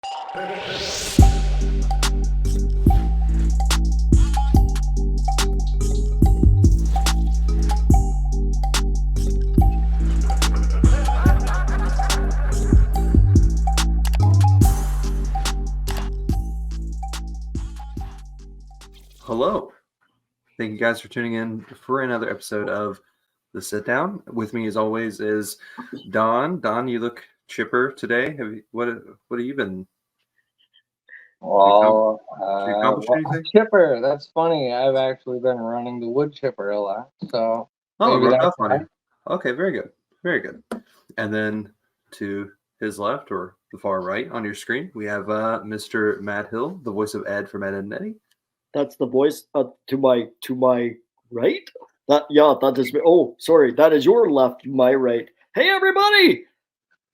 Hello. Thank you guys for tuning in for another episode of The Sit Down. With me, as always, is Don. Don, you look chipper today. What have you been? Well, chipper. That's funny. I've actually been running the wood chipper a lot, so maybe that's funny. Okay, very good, very good. And then to his left or the far right on your screen, we have Mr. Matt Hill, the voice of Ed from Ed and Eddy. That's the voice to my right. That is me. Oh, sorry, that is your left, my right. Hey, everybody.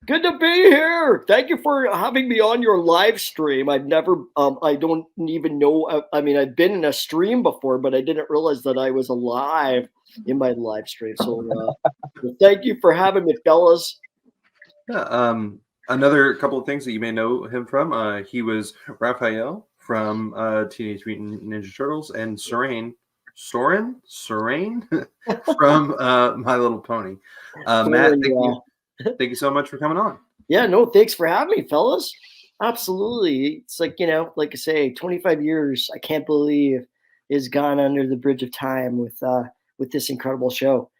Good to be here. Thank you for having me on your live stream. I've never, I don't even know. I mean, I've been in a stream before, but I didn't realize that I was alive in my live stream. So thank you for having me, fellas. Yeah, another couple of things that you may know him from. He was Raphael from Teenage Mutant Ninja Turtles and Soren from My Little Pony. Matt, thank you so much for coming on. Yeah, no, thanks for having me, fellas. Absolutely. It's like, like I say, 25 years, I can't believe is gone under the bridge of time with this incredible show,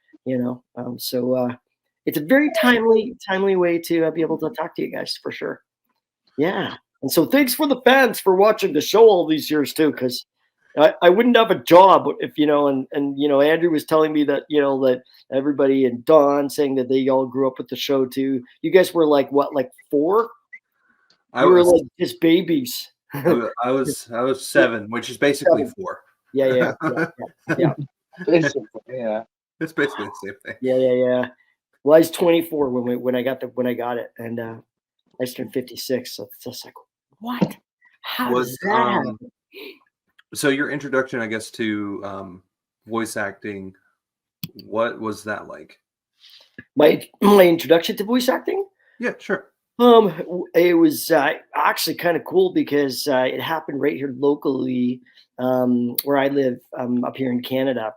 So it's a very timely way to be able to talk to you guys for sure. Yeah. And so thanks for the fans for watching the show all these years too, because I wouldn't have a job if, and Andrew was telling me that, that everybody and Don saying that they all grew up with the show too. You guys were like, what, like 4? We were like just babies. I was 7, which is basically 4. Yeah. Basically, yeah. It's basically the same thing. Yeah. Well, I was 24 when I got it, and I turned 56. So it's just like, what? How was that? So your introduction, I guess, to voice acting, what was that like? My introduction to voice acting? Yeah, sure. It was actually kind of cool because it happened right here locally, where I live, up here in Canada,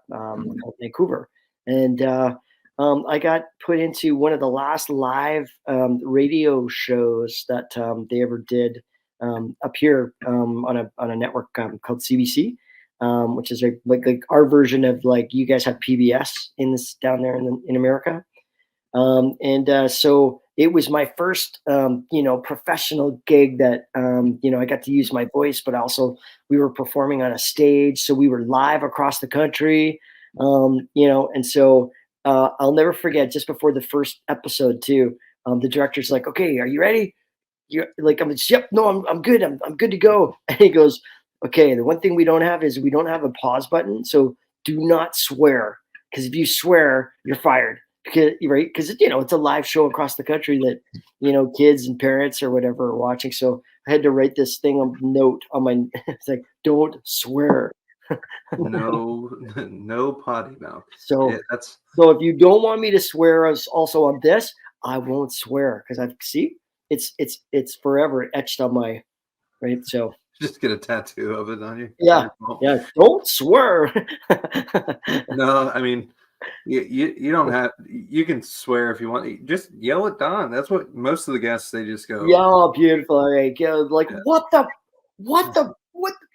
Vancouver, and I got put into one of the last live radio shows that they ever did. Up here on a network called CBC, which is like our version of like you guys have PBS down there in America, and so it was my first professional gig that I got to use my voice, but also we were performing on a stage, so we were live across the country, and so I'll never forget just before the first episode too, the director's like, "Okay, are you ready?" You're like, I'm just, yep, no, I'm good. I'm good to go. And he goes, okay, the one thing we don't have is we don't have a pause button. So do not swear. Because if you swear, you're fired. Because it's a live show across the country that, kids and parents or whatever are watching. So I had to write this note on my, it's like, don't swear. no potty mouth. So if you don't want me to swear also on this, I won't swear. Because it's forever etched on my right. So just get a tattoo of it on you. Yeah. Don't swear. No, I mean, you don't have. You can swear if you want. Just yell at Don. That's what most of the guests they just go. Yeah, beautiful. Right. Like what the.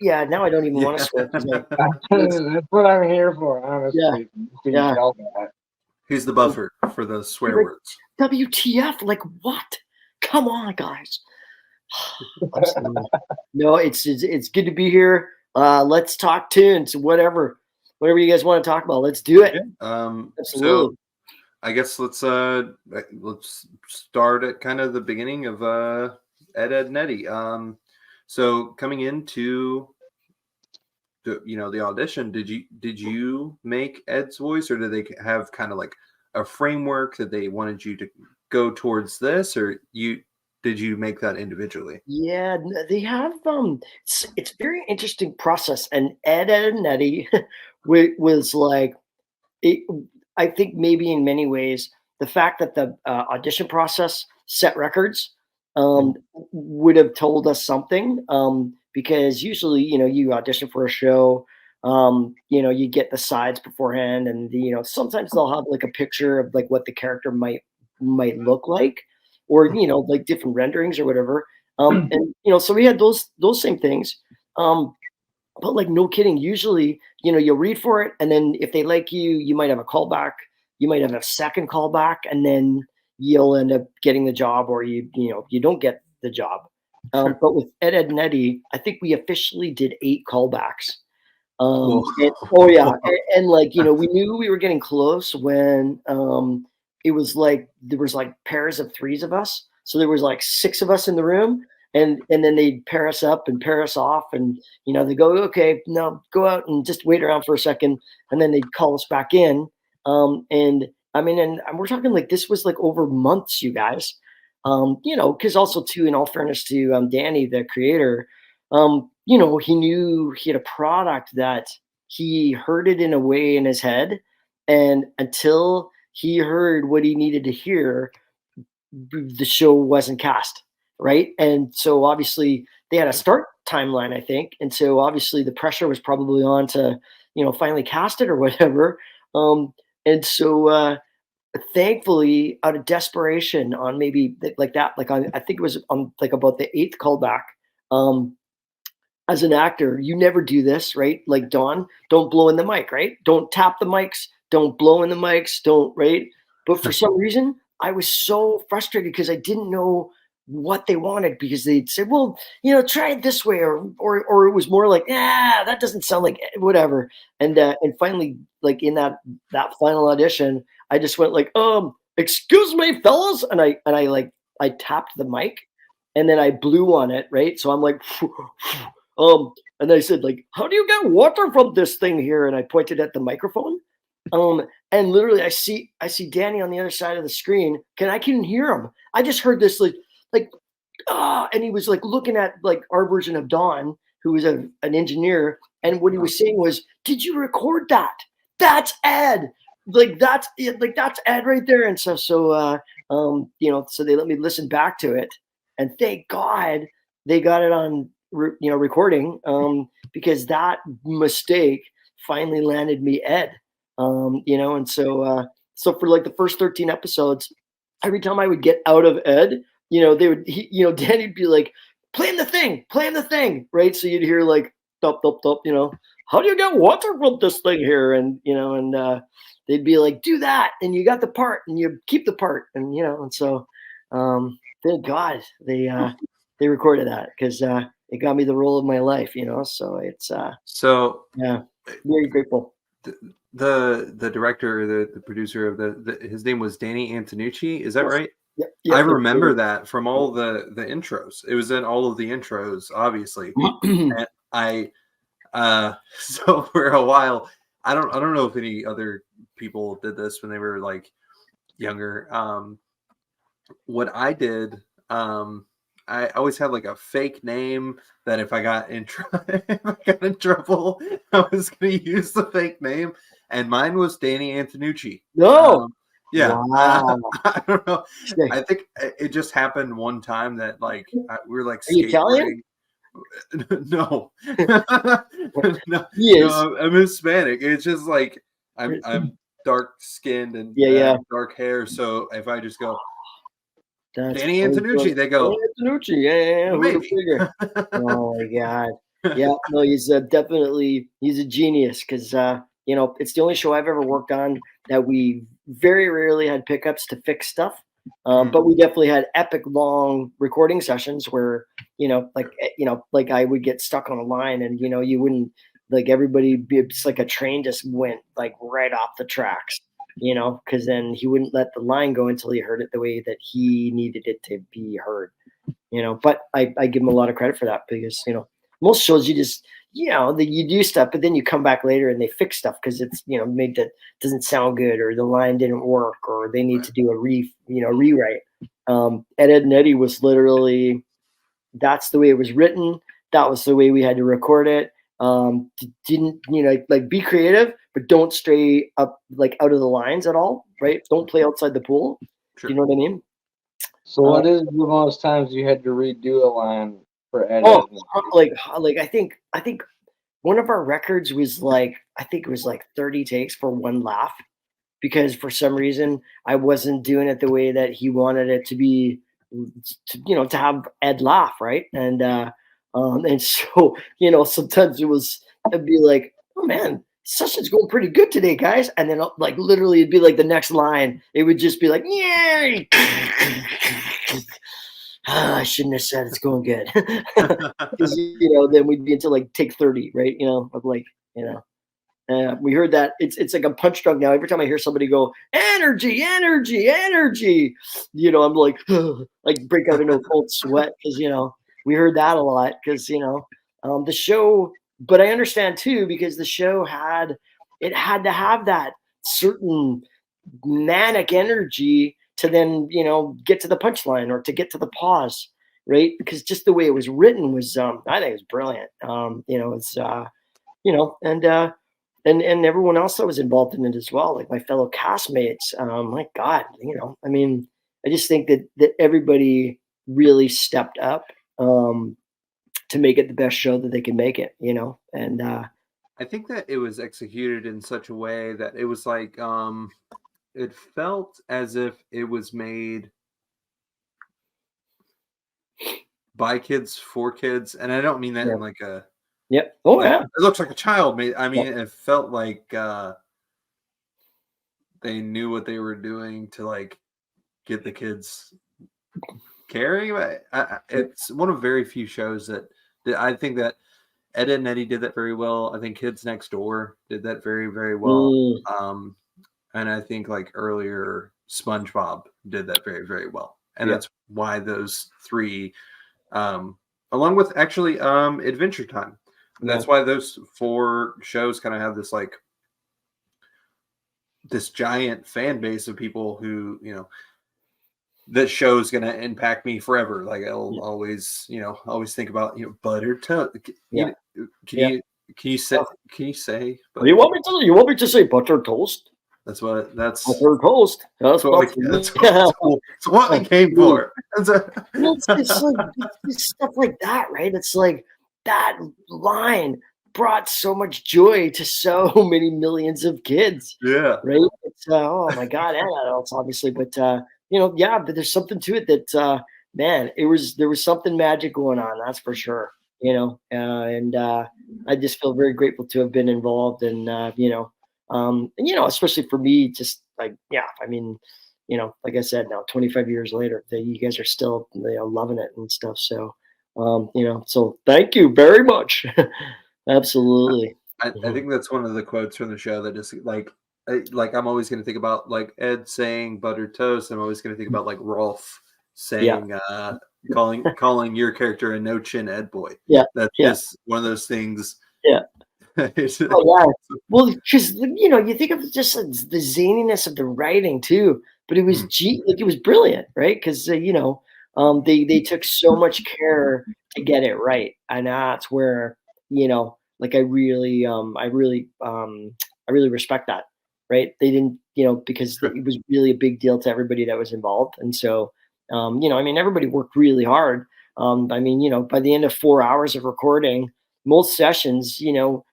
Yeah. Now I don't even want to swear. That's what I'm here for, honestly. Yeah. He's the buffer for the swear words. WTF? Like what? Come on, guys. No, it's good to be here. Let's talk tunes, whatever you guys want to talk about. Let's do it. So Absolutely. I guess let's start at kind of the beginning of Edd and Eddy. So coming into the audition, did you make Ed's voice, or did they have kind of like a framework that they wanted you to go towards this, or did you make that individually? Yeah, they have it's a very interesting process, and Edd and Eddy was like, I think maybe in many ways the fact that the audition process set records um, would have told us something, because usually, you audition for a show, you get the sides beforehand, and sometimes they'll have like a picture of like what the character might look like, or like different renderings or whatever. And so we had those same things. But like no kidding, usually, you'll read for it, and then if they like you, you might have a callback, you might have a second callback, and then you'll end up getting the job, or you don't get the job. Sure. But with Edd and Eddy, I think we officially did 8 callbacks. Whoa. Oh yeah, and like we knew we were getting close when it was like there was like pairs of 3s of us, so there was like 6 of us in the room, and then they'd pair us up and pair us off, and they go, okay, now go out and just wait around for a second, and then they'd call us back in, and I mean, and we're talking like this was like over months, you guys, because also too, in all fairness to Danny, the creator, he knew he had a product that he heard it in a way in his head. And until he heard what he needed to hear, the show wasn't cast. Right. And so obviously they had a start timeline, I think. And so obviously the pressure was probably on to, finally cast it or whatever. And so, thankfully, out of desperation on maybe like that, like I think it was on like about the 8th callback, as an actor, you never do this, right? Like Don, don't blow in the mic, right? Don't tap the mics, don't blow in the mics, don't, right? But for some reason, I was so frustrated because I didn't know what they wanted, because they'd say, well, try it this way, or it was more like, that doesn't sound like whatever. And finally, like in that final audition, I just went like, excuse me, fellas, and I tapped the mic, and then I blew on it, right? So I'm like, and I said, like, how do you get water from this thing here? And I pointed at the microphone. And literally I see Danny on the other side of the screen. I couldn't hear him. I just heard this and he was like looking at like our version of Don, who was an engineer. And what he was saying was, did you record that? That's Ed. Like that's it, like that's Ed right there. And so so they let me listen back to it. And thank God they got it on recording, because that mistake finally landed me Ed. And so for like the first 13 episodes, every time I would get out of Ed, Danny'd be like, playing the thing, right? So you'd hear like thump, thump, thump, how do you get water from this thing here? And they'd be like, do that, and you got the part, and you keep the part, and and so thank God they recorded that, because it got me the role of my life, so it's So yeah, very grateful. the director, the producer of his name was Danny Antonucci, is that right? Yep, I remember that from all the intros. It was in all of the intros, obviously. And I so for a while, I don't know if any other people did this when they were like younger. What I did, I always had like a fake name that if I got in trouble, I was going to use the fake name, and mine was Danny Antonucci. No. Yeah, Wow. I don't know. I think it just happened one time that like we were like Are you Italian? No, no, He is. no, I'm Hispanic. It's just like I'm dark skinned and dark hair. So if I just go Danny Antonucci, they go Antonucci, yeah. Maybe. Oh my God. Yeah, no, he's definitely he's a genius, because it's the only show I've ever worked on that we very rarely had pickups to fix stuff. But we definitely had epic long recording sessions where, like I would get stuck on a line, and, you wouldn't, like, everybody, it's like a train just went like right off the tracks, because then he wouldn't let the line go until he heard it the way that he needed it to be heard, but I give him a lot of credit for that, because, most shows you just, you do stuff, but then you come back later and they fix stuff because it's, made that doesn't sound good, or the line didn't work, or they need to do a rewrite. Edd and Eddy was literally, that's the way it was written. That was the way we had to record it. Didn't, like be creative, but don't stray up, like out of the lines at all. Right. Don't play outside the pool. Sure. You know what I mean? So what is the most times you had to redo a line for Ed, Oh, Edd and Eddy? like I think one of our records was like, I think it was like 30 takes for one laugh, because for some reason I wasn't doing it the way that he wanted it to be, to have Ed laugh, right? And so sometimes it'd be like, oh man, session's going pretty good today, guys, and then like literally it'd be like the next line, it would just be like, yeah. I shouldn't have said it's going good, because then we'd be into like take 30, right? Of like, you know. We heard that it's like a punch drunk now. Every time I hear somebody go energy, energy, energy, I'm like like break out into a cold sweat, because we heard that a lot, because the show. But I understand too, because the show had to have that certain manic energy to then get to the punchline or to get to the pause, right? Because just the way it was written was I think it was brilliant. It's and and everyone else that was involved in it as well, like my fellow castmates. My God, I mean, I just think that everybody really stepped up to make it the best show that they can make it, and I think that it was executed in such a way that it was like it felt as if it was made by kids for kids, and I don't mean that yeah, in like a yep, oh like yeah, it looks like a child made. I mean, yeah, it felt like they knew what they were doing to like get the kids caring. It's one of very few shows that I think that Ed and Eddy did that very well. I think Kids Next Door did that very, very well. mm, And I think like earlier SpongeBob did that very, very well. And yeah, that's why those three, along with actually Adventure Time, yeah, that's why those four shows kind of have this like this giant fan base of people who that show is going to impact me forever. Like I'll yeah, always always think about butter toast. yeah, Can yeah. you can you say You butter want toast? me to? You want me to say butter toast? That's Butter toast. that's what we that's what, that's what we came for. Well, it's like it's stuff like that, right? It's like that line brought so much joy to so many millions of kids, Yeah. right? It's oh my God, and adults obviously, but yeah, but there's something to it that man, there was something magic going on, that's for sure. And I just feel very grateful to have been involved, and and especially for me, just like yeah, I mean like I said, now 25 years later, that you guys are still loving it and stuff. So, so thank you very much. Absolutely. I think that's one of the quotes from the show that just like I'm always going to think about like Ed saying butter toast. I'm always going to think about like Rolf Yeah. saying calling your character a no chin Ed boy. Yeah. That's Yeah. just one of those things. Yeah. It's- Oh yeah. Well, because you think of just the zaniness of the writing too, but it was like it was brilliant, right? Because they took so much care to get it right, and that's where like I really respect that, right? They didn't because it was really a big deal to everybody that was involved, and so I mean everybody worked really hard. I mean by the end of 4 hours of recording most sessions,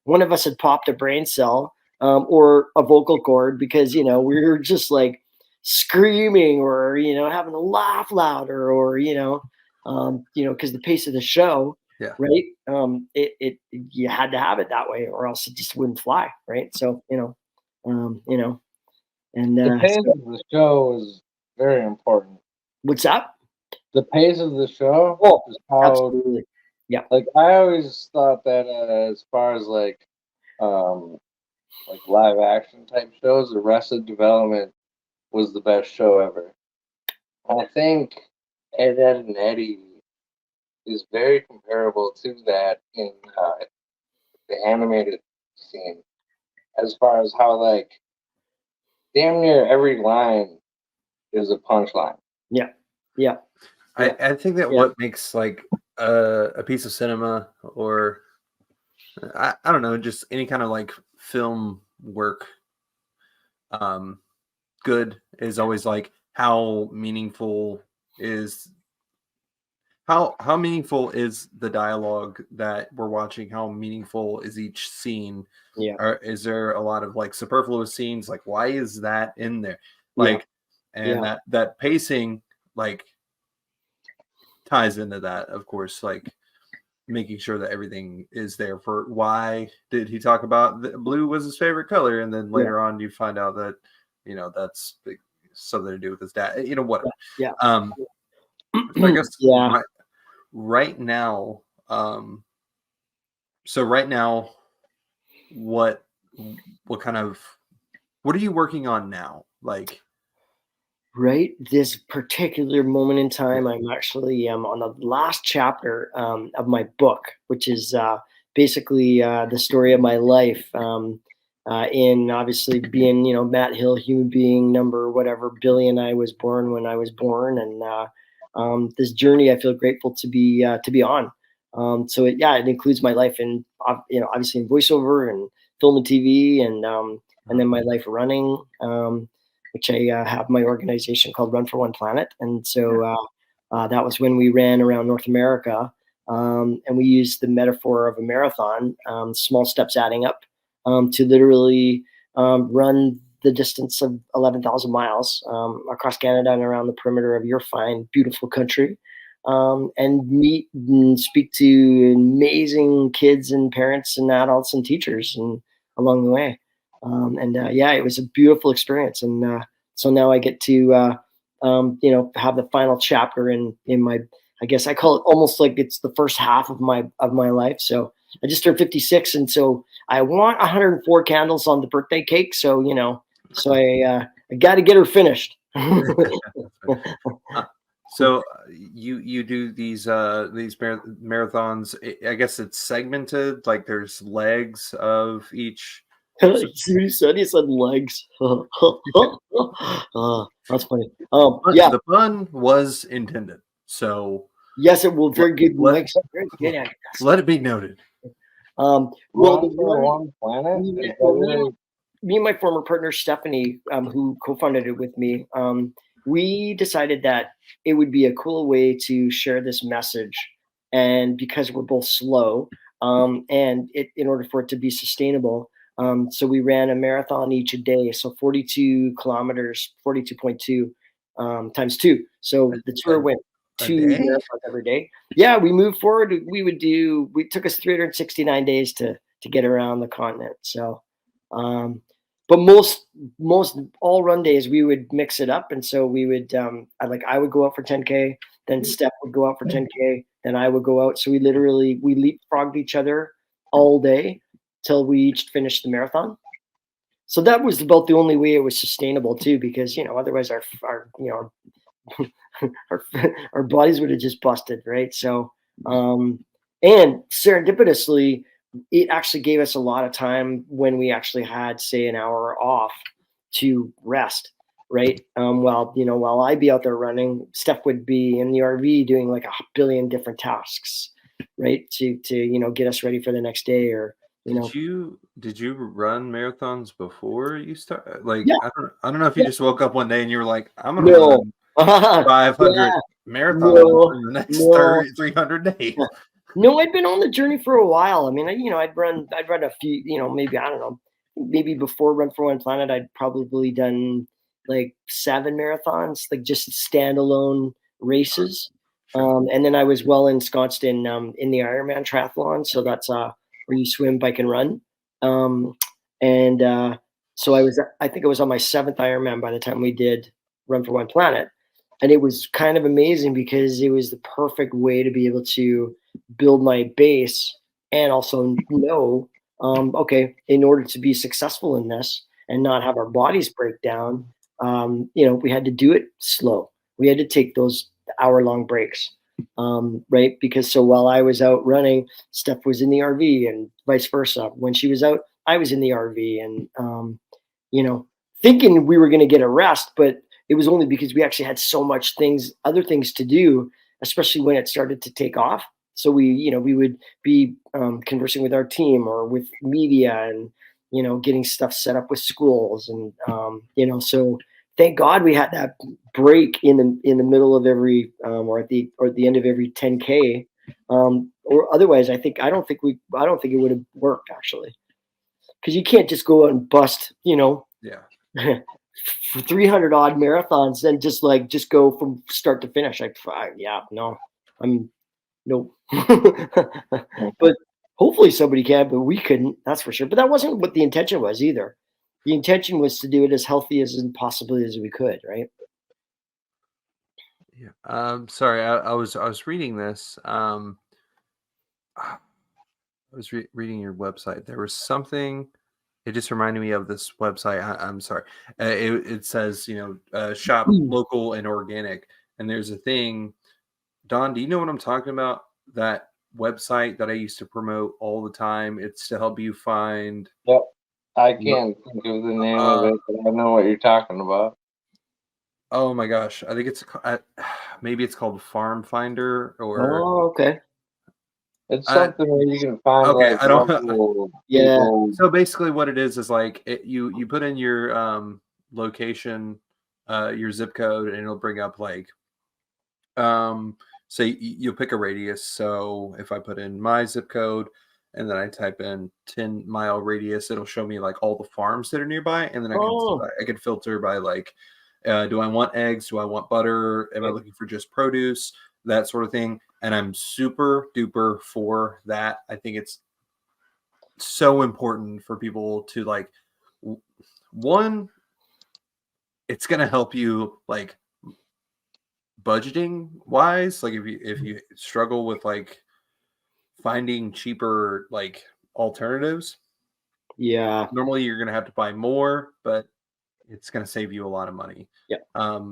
one of us had popped a brain cell or a vocal cord because, we were just like screaming or, having to laugh louder or, because the pace of the show, yeah. right. You had to have it that way or else it just wouldn't fly. Right. So, and The pace so, of the show is very important. what's up? The pace of the show Oh, is how absolutely. Yeah. like I always thought that as far as like live action type shows, Arrested Development was the best show ever. I think Ed, Edd and Eddy is very comparable to that in the animated scene, as far as how like damn near every line is a punchline. Yeah. Yeah. I think that what makes like a piece of cinema or I don't know, just any kind of like film work good is always like how meaningful is how meaningful is the dialogue that we're watching? How meaningful is each scene? Yeah. Or is there a lot of like superfluous scenes? Like, why is that in there? Yeah. Like, and that pacing like ties into that, of course, like making sure that everything is there. For why did he talk about blue was his favorite color, and then later on you find out that that's something to do with his dad, whatever. Yeah. So I guess Yeah. right now, so right now, what are you working on now? Like, Right this particular moment in time, I'm actually on the last chapter of my book, which is basically the story of my life, in obviously being, Matt Hill, human being number whatever billion I was born when I was born, and this journey I feel grateful to be on. So it includes my life in, obviously in voiceover and film and TV, and then my life running. Which I have my organization called Run for One Planet. And so that was when we ran around North America. And we used the metaphor of a marathon, small steps adding up, to literally run the distance of 11,000 miles across Canada and around the perimeter of your fine, beautiful country. And meet and speak to amazing kids and parents and adults and teachers and along the way. It was a beautiful experience. And so now I get to, have the final chapter in my, I guess I call it almost like it's the first half of my life. So I just turned 56. And so I want 104 candles on the birthday cake. So, I got to get her finished. So you do these marathons. I guess it's segmented. Like there's legs of each. You said legs. That's funny. The pun was intended. So yes, it will. Very good. Very good. Let it be noted. Well, one planet. Me and my former partner Stephanie, who co-founded it with me, we decided that it would be a cool way to share this message, and because we're both slow, and in order for it to be sustainable, so we ran a marathon each a day, so 42 kilometers, 42.2 times 2. So the tour went 2 marathons every day. Yeah, we moved forward. We took us 369 days to get around the continent. So, but most all run days we would mix it up, and so we would I would go out for 10K, then Steph would go out for 10K, then I would go out. So we leapfrogged each other all day till we each finished the marathon. So that was about the only way it was sustainable too, because otherwise our our bodies would have just busted, right? So and serendipitously, it actually gave us a lot of time when we actually had, say, an hour off to rest, right? While I'd be out there running, Steph would be in the RV doing like a billion different tasks, right? To get us ready for the next day. Or did you run marathons before you start? Like, yeah. I don't know if you just woke up one day and you were like, I'm gonna run 500 marathons in the next 300 days. No, I'd been on the journey for a while. I mean, I'd run a few, maybe, I don't know, maybe before Run for One Planet, I'd probably done like 7 marathons, like just standalone races. And then I was well ensconced in the Ironman triathlon. So that's where you swim, bike, and run. So I think I was on my 7th Ironman by the time we did Run for One Planet. And it was kind of amazing because it was the perfect way to be able to build my base and also know, okay, in order to be successful in this and not have our bodies break down, we had to do it slow. We had to take those hour-long breaks, right? Because so while I was out running, Steph was in the RV and vice versa. When she was out, I was in the RV and, thinking we were going to get a rest, but it was only because we actually had so much other things to do, especially when it started to take off. So we would be conversing with our team or with media and, getting stuff set up with schools. And, so thank God we had that break in the middle of every or at the end of every 10K. Or otherwise, I don't think it would have worked actually, because you can't just go out and bust, Yeah. for 300 odd marathons and just go from start to finish. Yeah, no, I'm no. But hopefully somebody can, but we couldn't. That's for sure. But that wasn't what the intention was either. The intention was to do it as healthy as and possibly as we could, right? Yeah. Sorry, I was reading this. I was reading your website. There was something. It just reminded me of this website. I'm sorry. It says, shop local and organic. And there's a thing. Don, do you know what I'm talking about? That website that I used to promote all the time. It's to help you find. Yep. I can't think of the name of it, but I know what you're talking about. Oh my gosh, I think it's maybe it's called Farm Finder or. Oh, okay. It's something where you can find Okay, like I don't. local Yeah. people. So basically, what it is like you put in your location, your zip code, and it'll bring up like so you'll pick a radius. So if I put in my zip code and then I type in 10-mile radius, it'll show me like all the farms that are nearby, and then Oh, I can filter by like, do I want eggs? Do I want butter? Am I looking for just produce? That sort of thing. And I'm super duper for that. I think it's so important for people to like, one, it's going to help you like budgeting wise, like if you struggle with like finding cheaper like alternatives, yeah. normally you're going to have to buy more, but it's going to save you a lot of money. Yeah.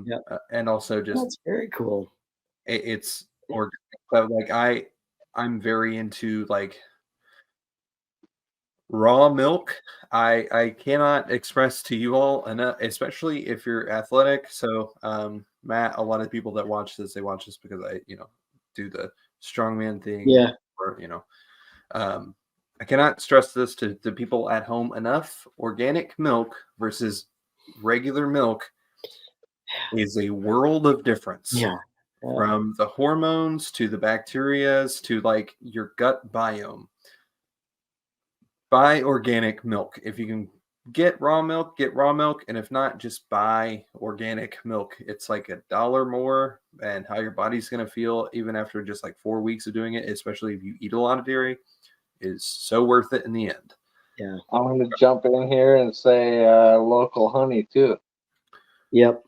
Yeah. And also just That's very cool. it's organic. But like I'm very into like raw milk. I cannot express to you all enough, especially if you're athletic. So Matt, a lot of people that watch this, they watch this because I do the strongman thing. Yeah. Or I cannot stress this to people at home enough. Organic milk versus regular milk is a world of difference. Yeah. Yeah. From the hormones to the bacterias to like your gut biome. Buy organic milk. If you can get raw milk, get raw milk. And if not, just buy organic milk. It's like $1 more, and how your body's going to feel even after just like 4 weeks of doing it, especially if you eat a lot of dairy, is so worth it in the end. Yeah. I'm going to jump in here and say local honey too. Yep.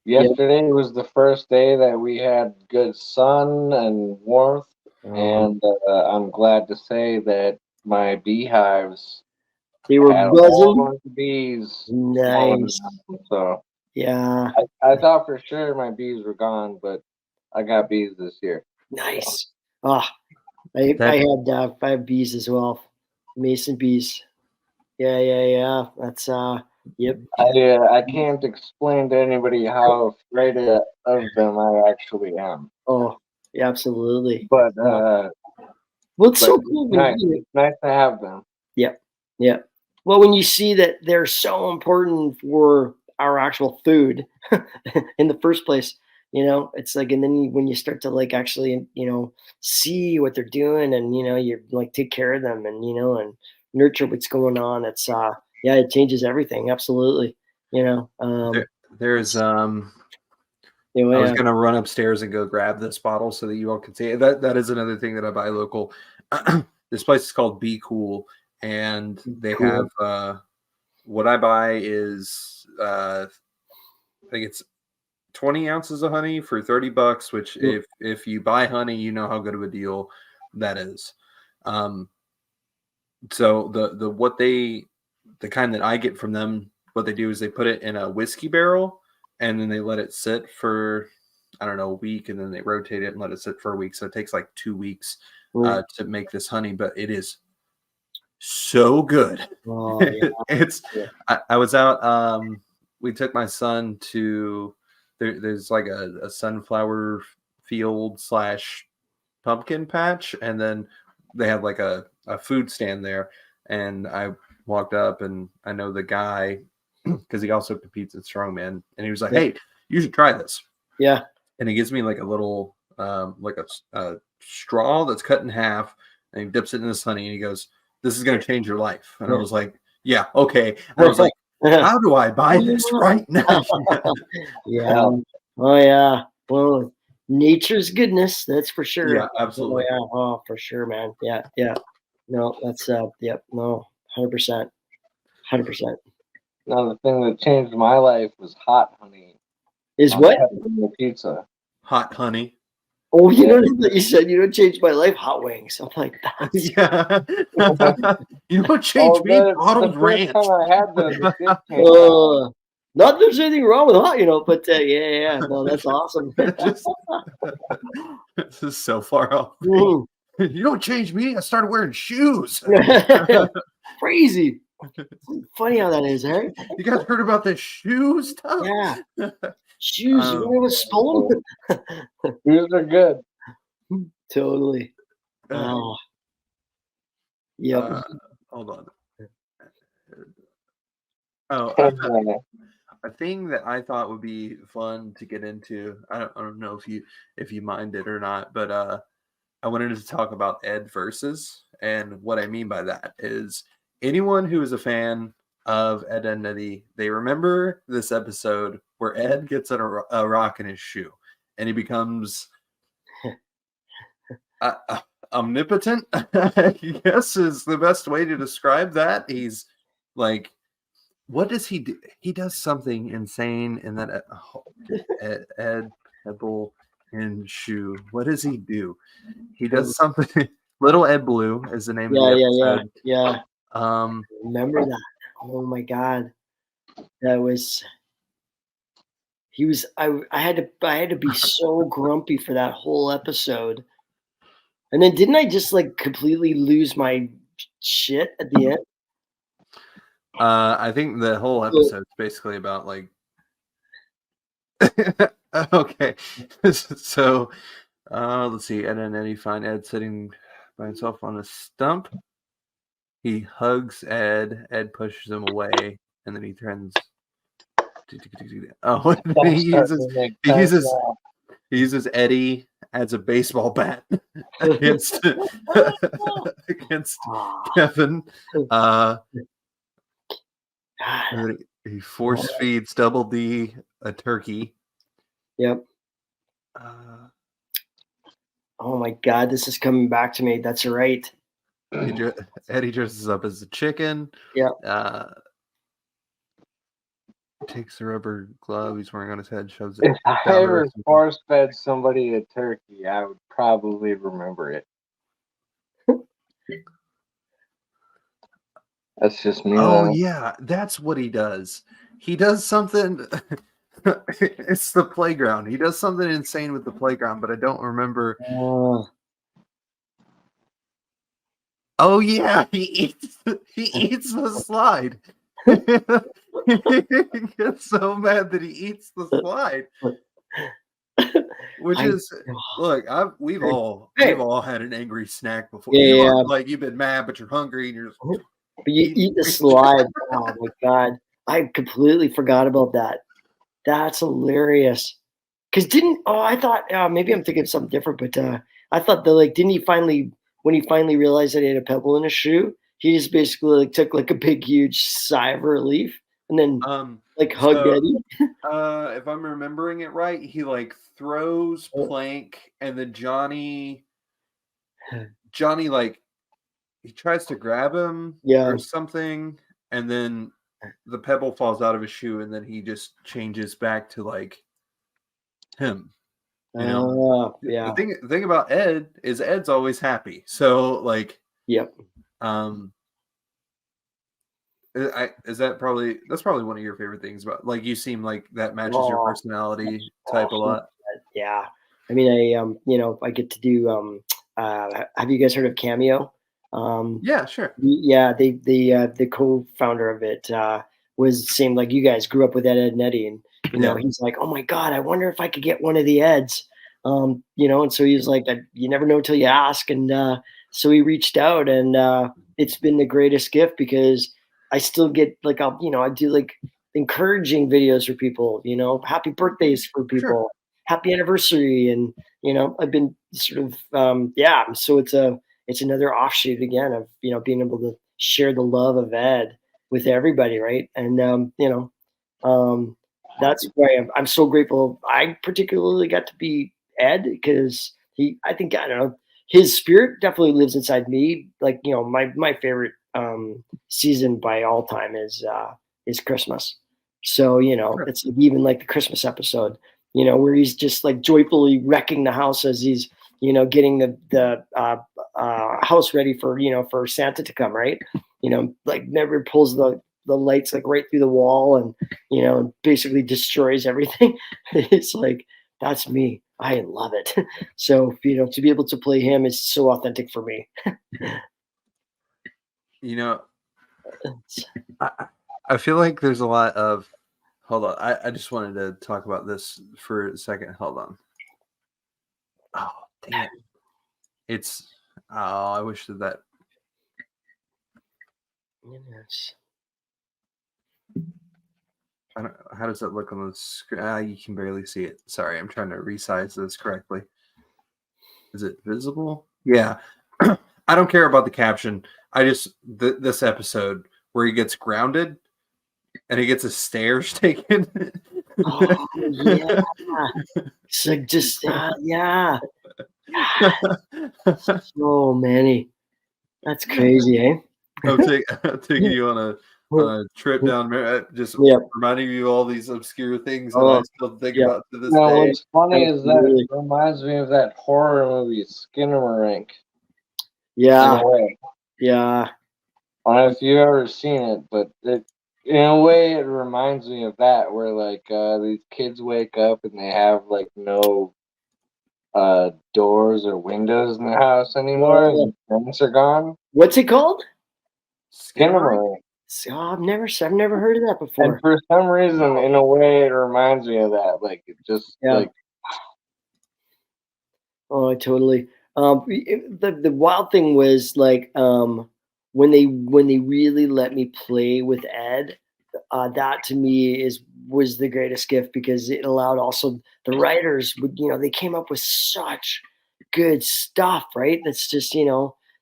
Yesterday was the first day that we had good sun and warmth, and I'm glad to say that my beehives They were had a buzzing. whole bunch of bees. Nice. So Yeah. I thought for sure my bees were gone, but I got bees this year. Nice. Oh, I have bees as well. Mason bees. Yeah. That's yep. I can't explain to anybody how afraid of them I actually am. Oh, yeah, absolutely. But well, it's so cool. it's nice to have them. Yeah. Well, when you see that they're so important for our actual food in the first place, it's like, and then when you start to like actually, see what they're doing, and you like take care of them, and and nurture what's going on. It's yeah, it changes everything. Absolutely. There's Anyway, I was gonna run upstairs and go grab this bottle so that you all can see it. That is another thing that I buy local. This place is called Be Cool, and they Cool. have what I buy is I think it's 20 ounces of honey for $30, which if you buy honey, you know how good of a deal that is. So the kind that I get from them, what they do is they put it in a whiskey barrel, and then they let it sit for, I don't know, a week, and then they rotate it and let it sit for a week. So it takes like 2 weeks to make this honey, but it is so good. Oh, yeah. I was out, we took my son to there's like a sunflower field / pumpkin patch, and then they have like a food stand there, and I walked up, and I know the guy because he also competes in strongman, and he was like, "Hey, you should try this." Yeah. And he gives me like a little, like a straw that's cut in half, and he dips it in this honey, and he goes, "This is gonna change your life." And I was like, "Yeah, okay." And I was like, "How do I buy this right now?" Yeah. Oh yeah. Well, nature's goodness, that's for sure. Yeah, absolutely. Oh, yeah. Oh, for sure, man. Yeah, yeah. No, that's yep. No, 100%, 100%. Now the thing that changed my life was hot honey Is on what? pepperoni pizza. Hot honey. Oh, you know what you said? You don't change my life. Hot wings. I'm like, that's Yeah. You don't change Oh, me. the Bottled first ranch. time I had those, it did change my life. not that there's anything wrong with hot, but yeah. No, that's awesome. Just, this is so far off. Mm. You don't change me. I started wearing shoes. Crazy. Funny how that is, eh? You guys heard about this shoe stuff? Yeah. Shoes. You never stolen. Shoes are good. Totally. Oh. Yep. Hold on. Oh, a thing that I thought would be fun to get into. I don't know if you mind it or not, but I wanted to talk about Ed versus, and what I mean by that is anyone who is a fan of Ed and Eddy, they remember this episode where Ed gets a rock in his shoe, and he becomes omnipotent. I guess is the best way to describe that. He's like, what does he do? He does something insane in that Ed Pebble and shoe. What does he do? He does something. Little Ed Blue is the name of the episode. Yeah. Remember that? Oh my God, that was. He was. I had to be so grumpy for that whole episode. And then didn't I just like completely lose my shit at the end? I think the whole episode is basically about like. Okay, so let's see. Ed and Eddy find Ed sitting by himself on a stump. He hugs Ed. Ed pushes him away, and then he turns. Oh, he uses Eddie as a baseball bat against Kevin. He force feeds Double D a turkey. Yep. Oh my God, this is coming back to me. That's right. Eddie dresses up as a chicken. Yeah. Takes the rubber glove he's wearing on his head, shoves it. If I ever force fed somebody a turkey, I would probably remember it. That's just me. Oh, yeah, that's what he does. He does something. It's the playground. He does something insane with the playground, but I don't remember. Oh yeah, he eats the slide. He gets so mad that he eats the slide. Which is, look, we've all had an angry snack before. Yeah. Like you've been mad, but you're hungry, and you're just. But you eat the slide. Oh my God, I completely forgot about that. That's hilarious. Because I thought maybe I'm thinking of something different, but I thought that didn't he finally, when he finally realized that he had a pebble in his shoe, he just basically took a big huge sigh of relief and then hugged Eddie. If I'm remembering it right, he throws Plank, and then Johnny he tries to grab him or something, and then the pebble falls out of his shoe, and then he just changes back to him. You know, yeah. The thing about Ed is Ed's always happy. So yep. That's probably one of your favorite things about you seem like that matches your personality type a lot. Yeah. I mean, I get to do. Have you guys heard of Cameo? Yeah, sure. Yeah, the co-founder of it was same like you guys grew up with Ed and Eddy, and he's like, oh my God, I wonder if I could get one of the Eds, and so he's like, you never know till you ask, and so he reached out, and it's been the greatest gift because I still get I do encouraging videos for people, happy birthdays for people, happy anniversary. And, I've been sort of, so it's another offshoot again of, being able to share the love of Ed with everybody. Right. And, that's why I'm so grateful. I particularly got to be Ed because I don't know, his spirit definitely lives inside me. Like, my favorite season by all time is Christmas. So, it's even like the Christmas episode, where he's just like joyfully wrecking the house as he's, getting the house ready for, for Santa to come, right? Like never pulls the lights like right through the wall and, basically destroys everything. It's like, that's me. I love it. So, to be able to play him is so authentic for me. I feel like there's a lot of, hold on. I just wanted to talk about this for a second. Hold on. Oh, damn. I wish that. Yes. How does that look on the screen? You can barely see it. Sorry, I'm trying to resize this correctly. Is it visible? Yeah. I don't care about the caption. I just this episode where he gets grounded and he gets his stairs taken. Oh yeah. It's like just yeah. So many. That's crazy, eh? I'm taking you on a trip down, just reminding you of all these obscure things that I still think about to this day. What's funny is that it reminds me of that horror movie Skinamarink. Yeah. In a way. Yeah. I don't know if you've ever seen it, but in a way it reminds me of that, where like these kids wake up and they have like no doors or windows in the house anymore, and the vents are gone. What's it called? Skinamarink. Oh, I've never heard of that before. And for some reason, in a way, it reminds me of that. Like it just like. Oh, totally. The wild thing was like when they really let me play with Ed. That to me was the greatest gift because it allowed also the writers would they came up with such good stuff, right? That's just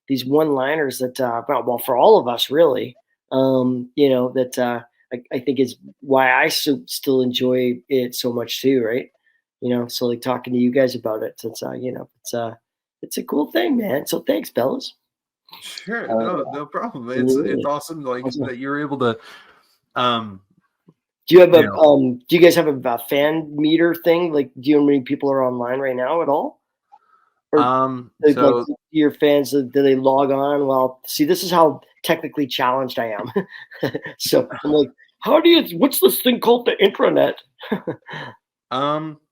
these one-liners that well for all of us really, that I think is why I still enjoy it so much too, right? So like talking to you guys about it, it's it's a cool thing, man. So thanks, fellas. Sure, no problem. It's awesome like that you're able to. Do you have do you guys have a fan meter thing? Like, do you know how many people are online right now at all? Or so like your fans, do they log on? Well, see, this is how technically challenged I am. So I'm like, what's this thing called the intranet?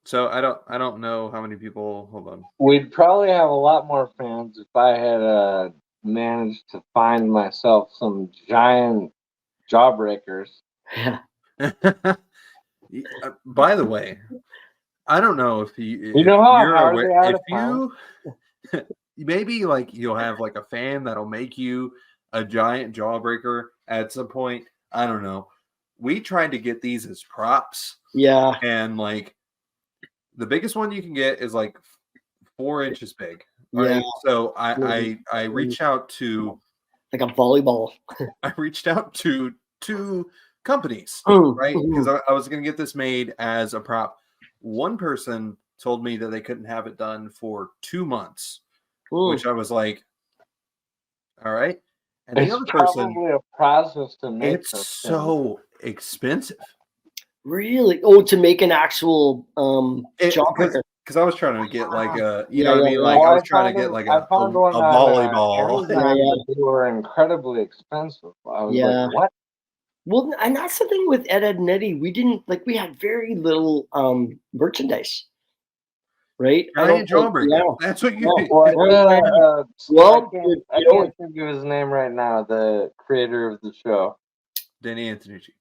So I don't know how many people. Hold on. We'd probably have a lot more fans if I had managed to find myself some giant jawbreakers. Yeah. By the way, I don't know if you know how hard they are to find? Maybe like you'll have like a fan that'll make you a giant jawbreaker at some point. I don't know. We tried to get these as props. Yeah. And like the biggest one you can get is like 4 inches big. Right. Yeah. So I reached out to like a volleyball. I reached out to 2 companies, right? Because I was going to get this made as a prop. One person told me that they couldn't have it done for 2 months, which I was like, all right. And it's the other person, probably a process to make. It's so expensive. Really? Oh, to make an actual jawbreaker. Because I was trying to get like a, you know what I mean? Like I was trying to get like a volleyball. They were incredibly expensive. I was like, what? Well, and that's the thing with Edd and Eddy. We didn't we had very little merchandise, right? Giant jawbreaker. That's what you. Well, I can't think of his name right now. The creator of the show, Danny Antonucci.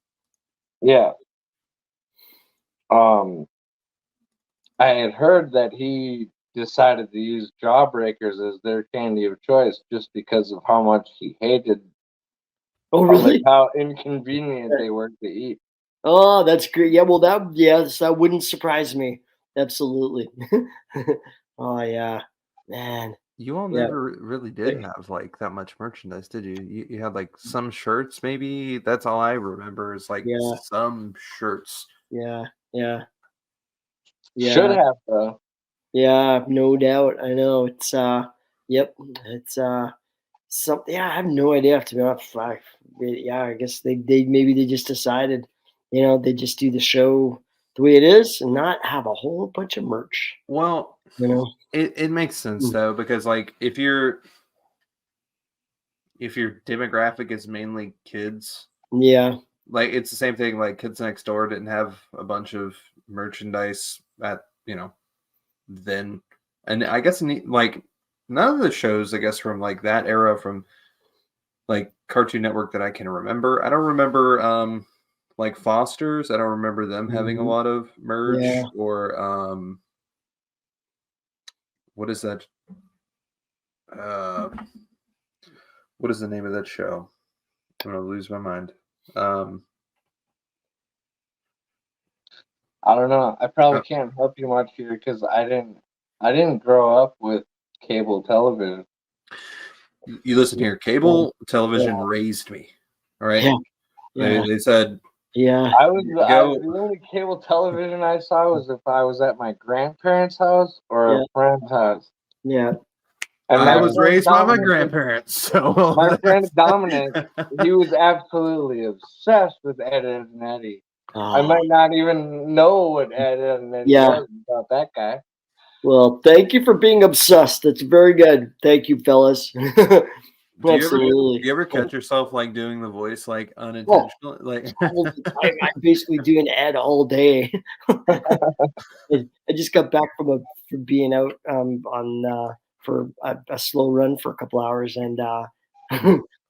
Yeah. I had heard that he decided to use jawbreakers as their candy of choice just because of how much he hated. Oh, really? How inconvenient they were to eat. Oh, that's great. Yeah, well, that wouldn't surprise me. Absolutely. Oh yeah, man. You all Yeah, never really did like, have like that much merchandise, did you? You had like some shirts, maybe. That's all I remember is like yeah, some shirts. yeah, yeah, Should yeah, have though. yeah. No doubt. I know. Yep. It's something. Yeah, I have no idea. To be honest, yeah, I guess they maybe they just decided, they just do the show the way it is and not have a whole bunch of merch. Well, You know. it makes sense Mm. though, because like if your demographic is mainly kids, Yeah. like it's the same thing. Like Kids Next Door didn't have a bunch of merchandise at then, and I guess like none of the shows, I guess from like that era, from like Cartoon Network that I can remember. I don't remember like Foster's. I don't remember them having a Mhm. lot of Yeah. merch or what is that? Uh, what is the name of that show? I'm gonna lose my mind. Um, I don't know. I probably uh, can't help you much here because I didn't grow up with cable television. you listen here. Cable television Yeah. raised me. All right. Yeah. Yeah. They said Yeah. The go. only cable television I saw was if I was at my grandparents' house or a Yeah. friend's house. Yeah. And I my was friend raised by my Dominic was grandparents, so my friend that's Dominic. He was absolutely obsessed with Ed, Edd and Eddy. I Oh, might not even know what Ed, Edd and Eddy yeah. was about that guy. Well, thank you for being obsessed. That's very good. Thank you, fellas. do Absolutely. you ever catch yourself like doing the voice like Oh, unintentionally? Like I basically do an ad all day. I just got back from being out on for a slow run for a couple hours, and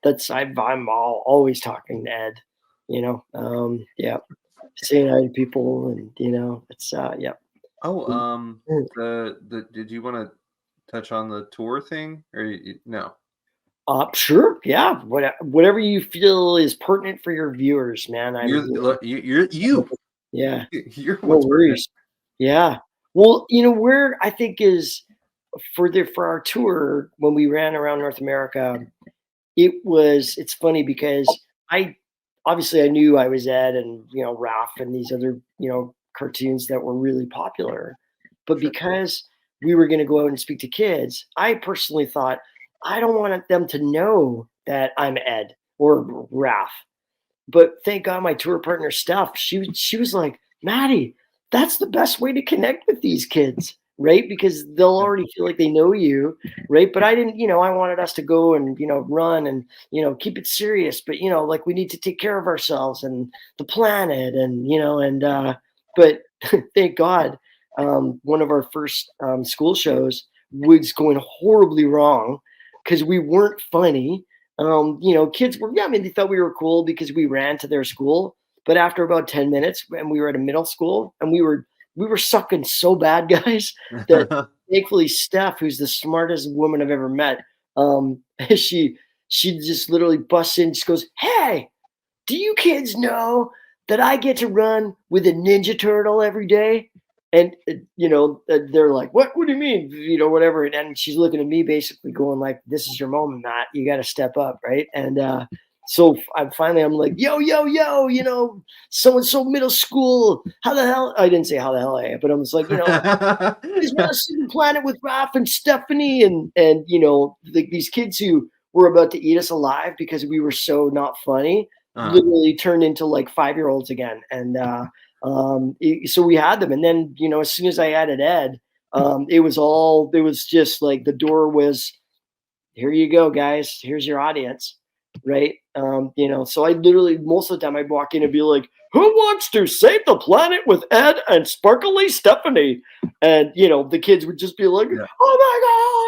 that's I'm always talking to Ed. Yeah, saying hi to people, and it's yeah. oh, the did you want to touch on the tour thing or no? Sure, yeah. Whatever you feel is pertinent for your viewers, man. I'm You're here. look, you Yeah, you're no what's pertinent. worries. Yeah. Well, where I think is for our tour when we ran around North America, it's funny because I knew I was Ed and Raph and these other cartoons that were really popular, but Sure. because we were going to go out and speak to kids, I personally thought I don't want them to know that I'm Ed or Raph. But thank God my tour partner Steph, she was like, Maddie, that's the best way to connect with these kids, right? Because they'll Yeah. already feel like they know you, right? But I didn't, I wanted us to go and run and keep it serious, but like we need to take care of ourselves and the planet and but thank God, one of our first school shows was going horribly wrong because we weren't funny. Kids were, yeah, I mean, they thought we were cool because we ran to their school. But after about 10 minutes, and we were at a middle school, and we were sucking so bad, guys, that thankfully Steph, who's the smartest woman I've ever met, um, she she just literally busts in, just goes, "Hey, do you kids know that I get to run with a Ninja Turtle every day?" And they're like, What do you mean? Whatever. And she's looking at me, basically going like, "This is your moment, Matt. You got to step up, right?" And so I'm like, "Yo, yo, yo! So and so middle school. How the hell?" I didn't say how the hell I am, but I was like, "Is want to see the planet with Raph and Stephanie and these kids who were about to eat us alive because we were so not funny." uh, Literally turned into like 5-year-olds again, and so we had them, and then as soon as I added Ed, it was just like the door was, "Here you go, guys. Here's your audience," right? So I literally most of the time I'd walk in and be like, "Who wants to save the planet with Ed and Sparkly Stephanie?" And the kids would just be like, yeah. "Oh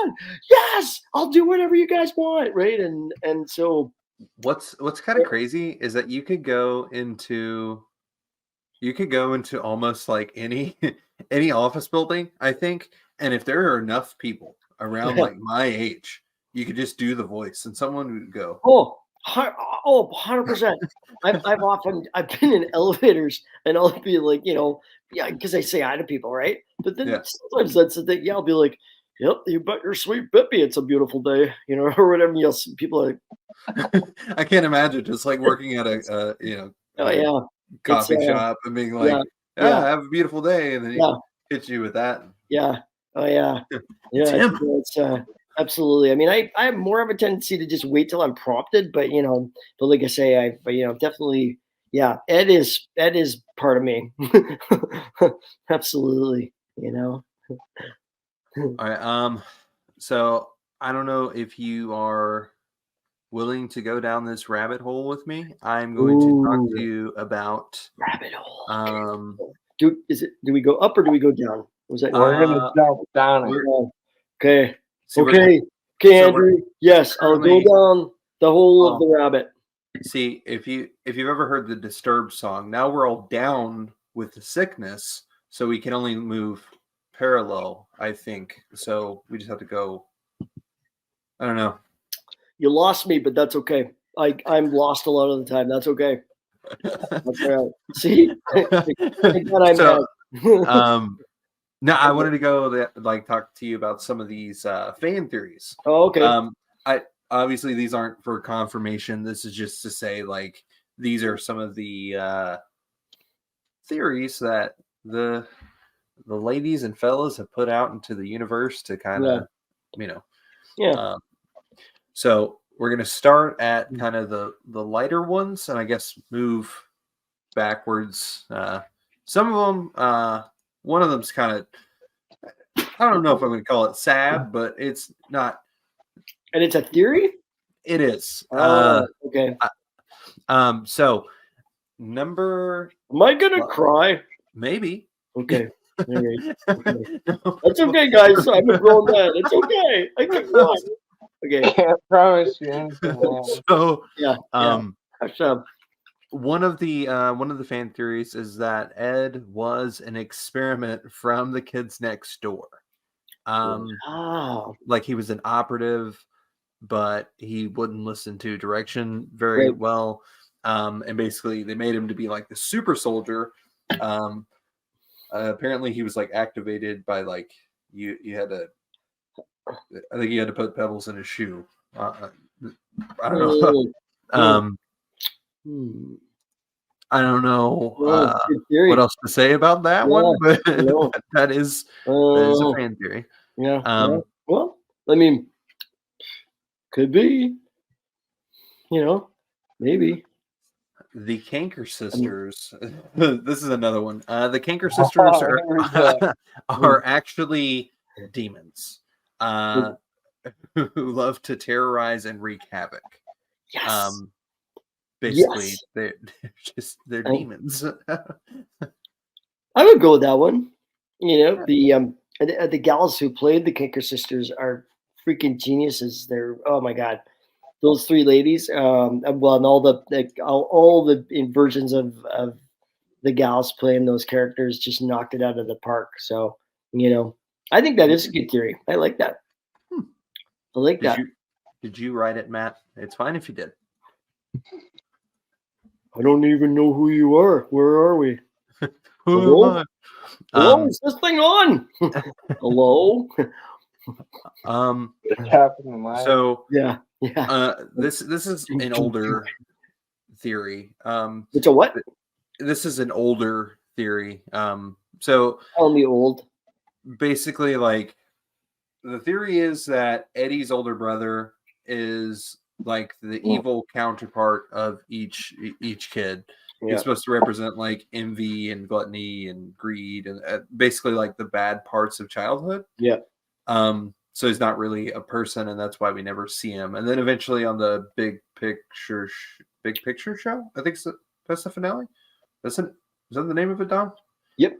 my god, yes, I'll do whatever you guys want," right? And so What's kind of crazy is that you could go into almost like any any office building, I think, and if there are enough people around like my age, you could just do the voice and someone would go, oh, Oh, 100%. I've been in elevators and I'll be like, yeah, because I say hi to people, right? But then Yeah. sometimes that's the thing. Yeah, I'll be like, "Yep, you bet your sweet Bippy, it's a beautiful day," or whatever. People are like, I can't imagine just like working at a "Oh like a yeah, it's coffee shop and being yeah, like, yeah, "Yeah, have a beautiful day," and then he yeah, hits you with that. yeah, oh yeah, It's yeah." him. It's absolutely. I mean, I have more of a tendency to just wait till I'm prompted, but but like I say, definitely, yeah. Ed is part of me. Absolutely. All right. So I don't know if you are willing to go down this rabbit hole with me. I'm going to talk to Ooh, you about rabbit hole. um Do we go up or do we go down? Was that We're gonna uh jump down it. we're okay? see we're Okay, okay, so we're Andrew. Yes, I'll go currently down the hole of Oh, the rabbit. see if you've ever heard the Disturbed song, now we're all down with the sickness, so we can only move parallel, I think. So we just have to go. I don't know. You lost me, but that's okay. I'm lost a lot of the time. That's okay. That's all right. See, thank God I'm So Ed. no, I wanted to go like talk to you about some of these fan theories. Oh, okay. I obviously these aren't for confirmation. This is just to say like these are some of the theories that the ladies and fellas have put out into the universe to kind Yeah, of you know. yeah. Um, so we're gonna start at kind of the lighter ones, and I guess move backwards. Some of them, one of them's kind of I don't know if I'm going to call it sad, but it's not. And it's a theory. It is. Oh, okay. So number Am I gonna well, cry? maybe. Okay. All right. Okay. No. That's okay, guys. I'm a grown man. It's okay. I can cry. Okay. can't promise you anything, man. So, Yeah. Yeah. um, That's, one of the fan theories is that Ed was an experiment from the kids next door. wow. Like he was an operative, but he wouldn't listen to direction very Right. well. And basically, they made him to be like the super soldier. Apparently, he was like activated by like you had to. I think he had to put pebbles in his shoe. I don't know. Mm, hmm. I don't know Oh, good what theory. else to say about that Yeah. one, but No. that is a Oh, fan theory. yeah. Yeah. Um, Well, I mean, could be. Maybe. the Canker Um, sisters. This is another one. The Canker sisters Oh, here we go. are actually demons uh, who love to terrorize and wreak havoc. yes. Basically, Yes. they're I, demons. I would go with that one. The gals who played the Kinker sisters are freaking geniuses. They're, oh my god, those three ladies. Well, and all the versions of the gals playing those characters just knocked it out of the park. So I think that is a good theory. I like that. Hmm. I like that. Did you write it, Matt? It's fine if you did. I don't even know who you are. Where are we? Who Hello? am Hello? I? Is this thing on? Hello? It's happening, man. So Yeah. Yeah. this is an older theory. It's a what? This is an older theory. So Tell me old. basically, like the theory is that Eddie's older brother is like the evil counterpart of each kid. Yeah. He's supposed to represent like envy and gluttony and greed and basically like the bad parts of childhood. Yeah. So he's not really a person, and that's why we never see him. And then eventually on the big picture show, I think that's the finale. Is that the name of it, Don? Yep.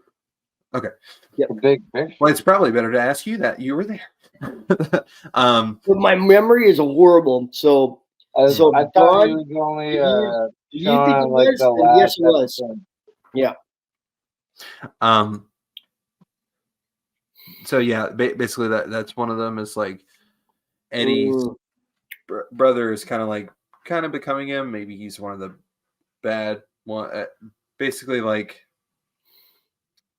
Okay. The big picture. Well, it's probably better to ask you that. You were there. But my memory is horrible. So I thought Don, he was only do you showing think on it like was? the Then yes, last it was. episode. Yeah. So yeah, basically that's one of them is like Eddie's brother is kind of like kind of becoming him. Maybe he's one of the bad one. Basically, like,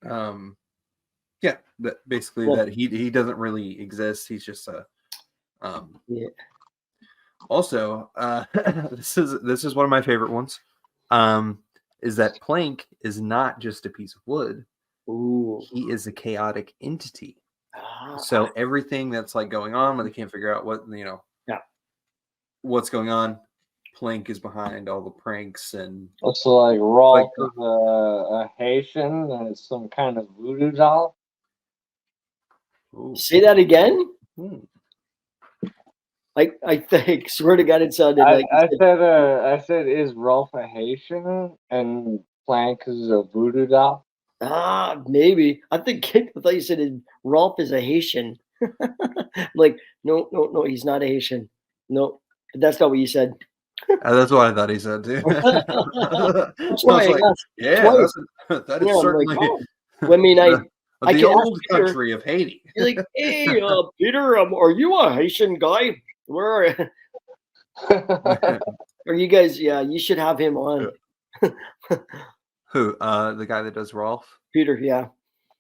yeah, basically Well, that he doesn't really exist. He's just a. Yeah. Also, this is one of my favorite ones. Is that Plank is not just a piece of wood. Ooh. He is a chaotic entity. Ah, So everything that's like going on when they can't figure out what Yeah. what's going on, Plank is behind all the pranks and Also, like Rolf Like- is a Haitian and it's some kind of voodoo doll. Ooh. say that again. Hmm. I think, swear to God, it sounded like you said, I said, is Rolf a Haitian and Plank is a voodoo doll? maybe. I thought you said Rolf is a Haitian. Like, no, he's not a Haitian. No, but that's not what you said. That's what I thought he said too. That's I was why I like, asked yeah, twice. that Yeah, is I'm like, certainly oh. I mean, the, I the can ask old Peter. country of Haiti. You're like, hey, Peter, are you a Haitian guy? Where are you guys? Yeah, you should have him on. Who? The guy that does Rolf? Peter, yeah,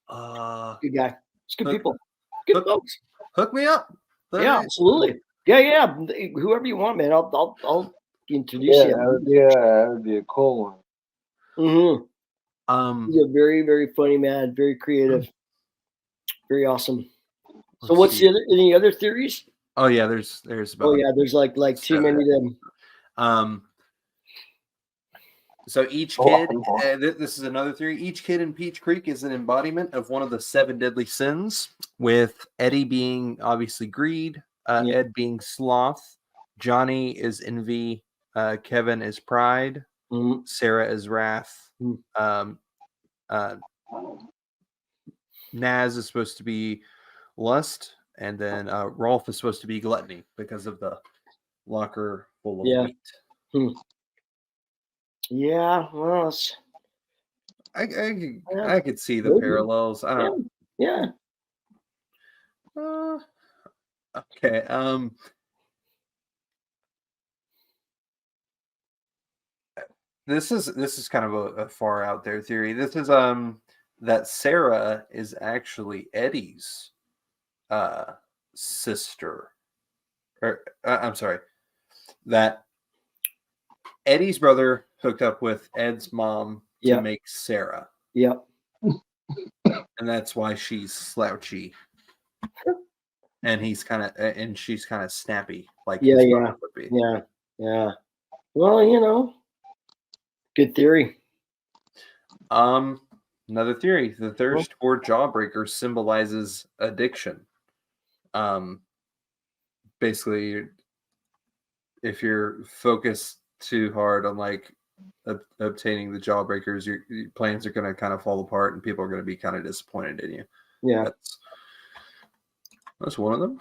Uh, good guy. It's good Hook- people. Good Hook- folks. hook me up. Yeah, absolutely. Yeah. Whoever you want, man. I'll introduce Yeah, you. that would be a cool one. Mm-hmm. He's a very, very funny man. Very creative. Very awesome. So, what's the other? Any other theories? Oh yeah, there's about. Oh yeah, there's like too many of them. So each kid, this is another theory. Each kid in Peach Creek is an embodiment of one of the 7 deadly sins. With Eddie being obviously greed, Ed being sloth, Johnny is envy, Kevin is pride, Sarah is wrath, Naz is supposed to be lust, and then Rolf is supposed to be gluttony because of the locker full of wheat. Yeah, well, I could see the parallels. I don't. Yeah. Okay. This is kind of a far out there theory. This is that Sarah is actually Eddie's sister. Or I'm sorry. That Eddie's brother hooked up with Ed's mom to make Sarah. Yep. And that's why she's slouchy. And she's kind of snappy, like his brother would be. Yeah. Well, good theory. Another theory: the thirst for Jawbreaker symbolizes addiction. Basically, if you're focused too hard on like obtaining the Jawbreakers, your plans are going to kind of fall apart, and people are going to be kind of disappointed in you. Yeah, that's one of them.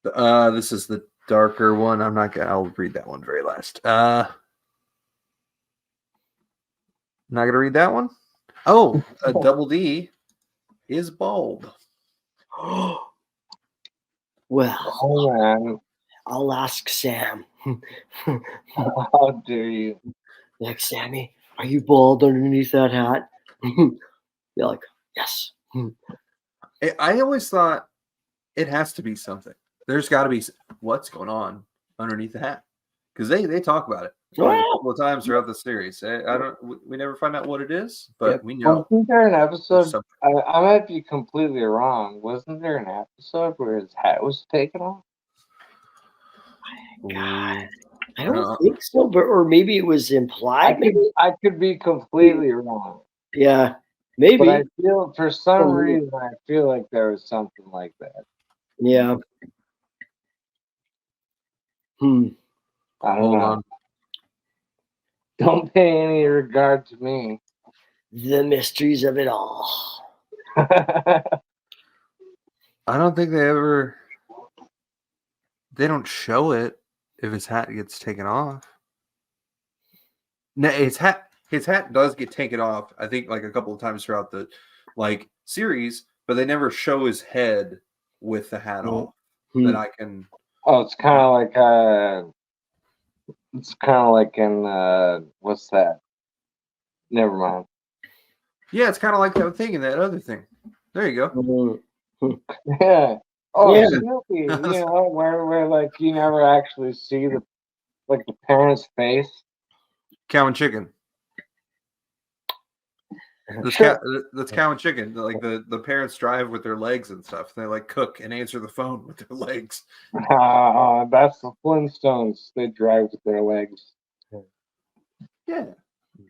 Yeah. This is the darker one. I'll read that one very last. Not gonna read that one. Oh, a Double D is bald. Well, I'll ask Sam. How dare you? Like, Sammy, are you bald underneath that hat? You're like, yes. I always thought it has to be something. There's got to be what's going on underneath the hat, because they talk about it like a couple of times throughout the series. We never find out what it is, but we know. Wasn't there an episode? I might be completely wrong. Wasn't there an episode where his hat was taken off? God, I don't think so, or maybe it was implied. I could be completely wrong. Yeah, maybe. But I feel for some reason I feel like there was something like that. Yeah. I don't know. Don't pay any regard to me. The mysteries of it all. I don't think they don't show it if his hat gets taken off. No, his hat does get taken off, I think, like a couple of times throughout the series, but they never show his head with the hat off. That I can. Oh, it's kind of like in what's that? Never mind. Yeah, it's kind of like that thing and that other thing. There you go. Yeah. Oh, Yeah. Snoopy. Where like you never actually see the parent's face. Cow and chicken. Sure. That's cow and chicken. Like the parents drive with their legs and stuff. They like cook and answer the phone with their legs. That's the Flintstones. They drive with their legs.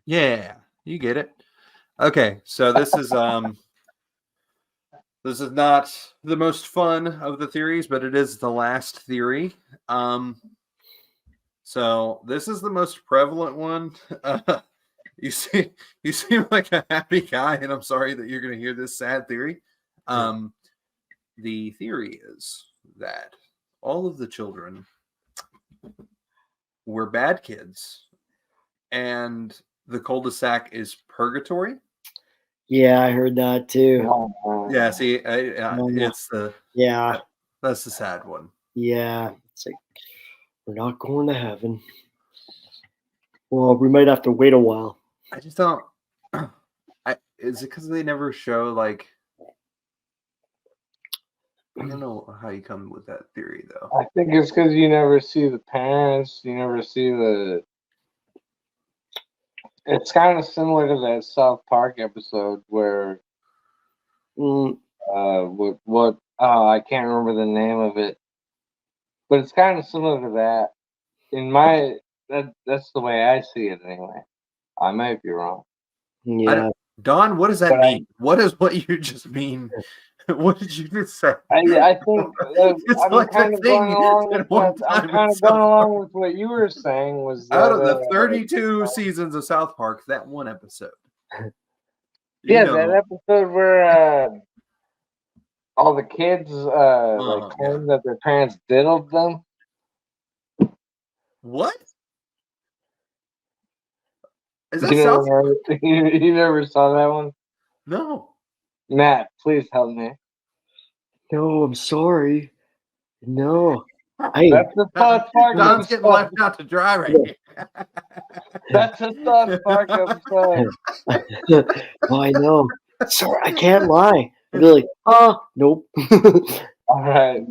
Yeah, you get it. Okay, so this is not the most fun of the theories, but it is the last theory. So this is the most prevalent one. You seem like a happy guy, and I'm sorry that you're going to hear this sad theory. The theory is that all of the children were bad kids, and the cul-de-sac is purgatory. Yeah, I heard that too. Yeah, see, it's the that's the sad one. Yeah, it's like we're not going to heaven. Well, we might have to wait a while. I just don't. Is it because they never show like? I don't know how you come with that theory though. I think it's because you never see the parents. You never see the. It's kind of similar to that South Park episode where, I can't remember the name of it, but it's kind of similar to that. That's the way I see it anyway. I might be wrong. Yeah, Don, what does that mean? What is what you just mean? What did you just say? I think I'm like kind of going along with what you were saying. Was out of the 32 seasons of South Park, that one episode? That episode where all the kids claim that their parents diddled them. What? Is that South Park? You never saw that one? No. Matt, please help me. No, I'm sorry. No. That's the South Park Don's getting left out to dry right here. That's a South Park episode. Oh, I know. Sorry, I can't lie. I'd be like, nope. All right.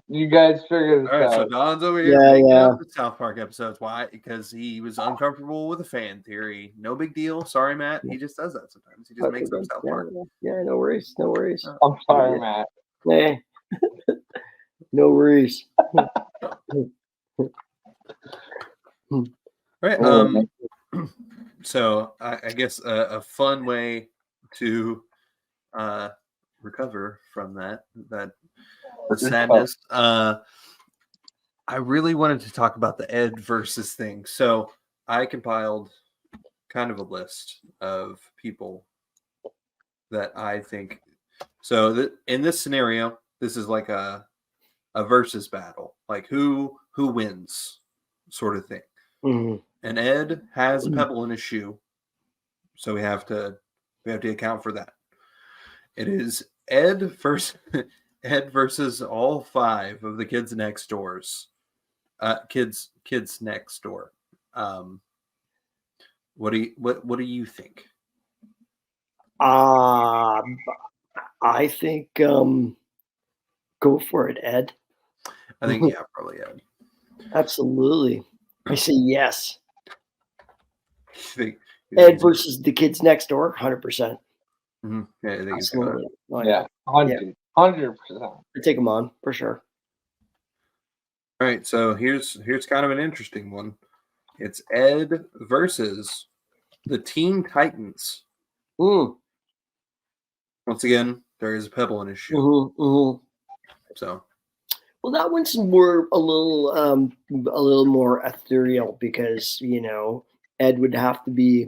You guys figure this All right, out. so Don's over here making up the South Park episodes. Why? Because he was uncomfortable with a fan theory. No big deal. Sorry, Matt. He just does that sometimes. He just makes up South Park. Yeah, no worries. No worries. I'm sorry, Matt. Hey. No worries. Right. So I guess a fun way to recover from that sadness. I really wanted to talk about the Ed versus thing. So I compiled kind of a list of people that I think. So in this scenario, this is like a versus battle, like who wins, sort of thing. Mm-hmm. And Ed has a pebble in his shoe, so we have to account for that. It is Ed versus all 5 of the kids next doors. Kids next door. What do you think? I think go for it, Ed. I think probably Ed. Absolutely. I say yes. Ed versus the kids next door, 100%. Mm-hmm. Yeah, I think absolutely. Yeah, 100%. I take them on for sure. All right, so here's kind of an interesting one. It's Ed versus the Teen Titans. Once again, there is a pebble in his shoe. So, well, that one's more a little more ethereal because Ed would have to be.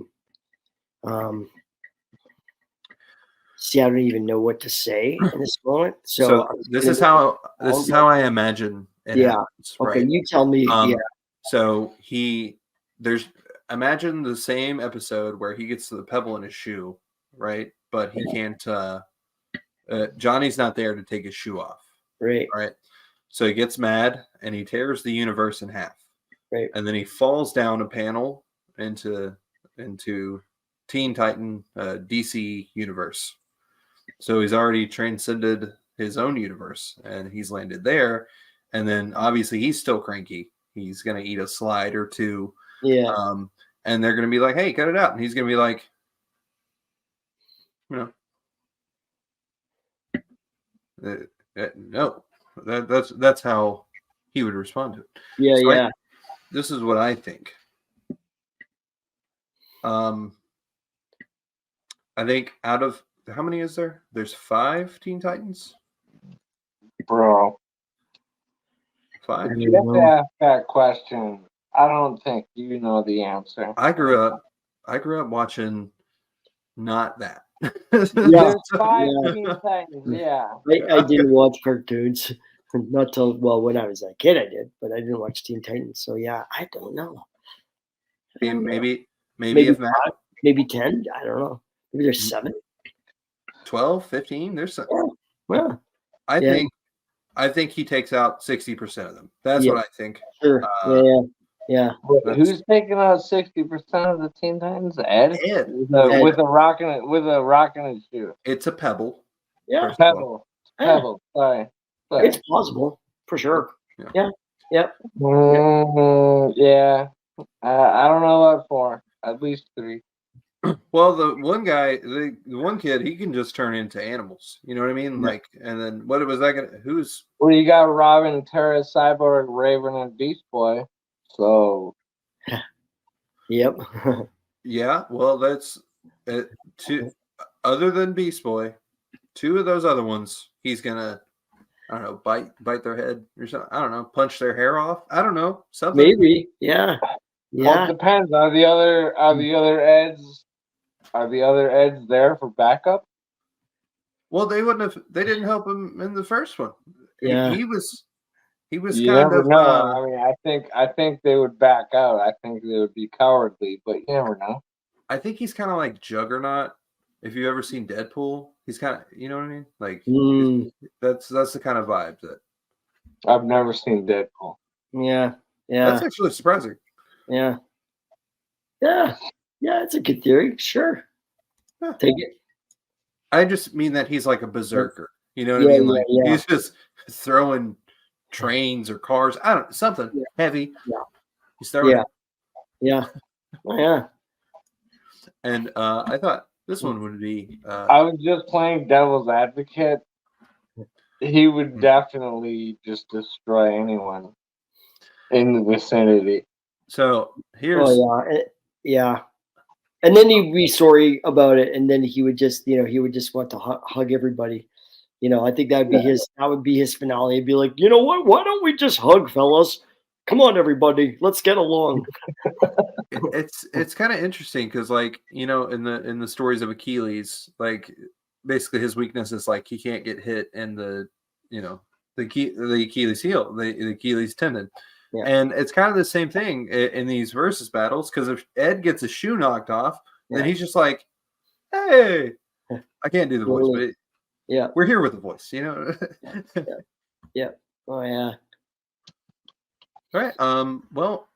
See, I don't even know what to say in this moment. So this is how I imagine it happens. Okay, right? You tell me. So imagine the same episode where he gets the pebble in his shoe, right? But he can't. Johnny's not there to take his shoe off. Right. Right. So he gets mad and he tears the universe in half. Right. And then he falls down a panel into Teen Titan DC universe. So he's already transcended his own universe and he's landed there. And then obviously he's still cranky. He's going to eat a slide or two. Yeah. And they're going to be like, hey, cut it out. And he's going to be like, no. No. That's how he would respond to it. Yeah, So yeah. This is what I think. I think out of how many is there? There's 5 Teen Titans. Bro, 5. you have to ask that question. I don't think you know the answer. I grew up watching not that. There's 5 Yeah. Teen Titans, yeah. I didn't watch cartoons. Not till, well, when I was a kid I did, but I didn't watch Teen Titans. So yeah, I don't know. Maybe Maybe if Matt 5, maybe 10. I don't know. Maybe there's 7. 12, 15. There's some. Well, I think he takes out 60% of them. That's Yeah. what I think. sure. Yeah. But who's taking out 60% of the Teen Titans? Ed? Ed. With a rock in his shoe. It's a pebble. Yeah. First of all. Pebble. Sorry. It's plausible for sure. Yeah. Yeah. I don't know what for. At least 3. Well, the one guy, the one kid, he can just turn into animals. You know what I mean? Yeah. Like, and then what was that gonna? Who's? Well, you got Robin, Terra, Cyborg, Raven, and Beast Boy. So. Yep. Yeah. Well, that's it. 2. Other than Beast Boy, 2 of those other ones, he's gonna. I don't know, bite their head or something. I don't know, punch their hair off. I don't know, something. Maybe. Yeah. Well, it depends. Are the other Eds there for backup? Well, they didn't help him in the first one. Yeah. He was You kind never of. know. I mean, I think they would back out. I think they would be cowardly, but you never know. I think he's kind of like Juggernaut. If you've ever seen Deadpool, he's kind of, you know what I mean? Like that's the kind of vibe that. I've never seen Deadpool. Yeah. That's actually surprising. Yeah. It's a good theory. Sure. Yeah. Take it. I just mean that he's like a berserker. You know what I mean? Like he's just throwing trains or cars. I don't know, something heavy. Yeah. He's throwing. Yeah. Oh, yeah. And I thought this one would be. I was just playing devil's advocate. He would definitely just destroy anyone in the vicinity. So here's. Oh yeah. And then he'd be sorry about it, and then he would just want to hug everybody. I think that would be his finale. He'd be like, you know what? Why don't we just hug, fellas? Come on, everybody, let's get along. It's kind of interesting because, like, in the stories of Achilles, like basically his weakness is like he can't get hit in the Achilles heel, the Achilles tendon. Yeah. And it's kind of the same thing in these versus battles, because if Ed gets a shoe knocked off, then he's just like, hey, I can't do the voice, but we're here with the voice, Yeah. Oh, yeah. All right. Well,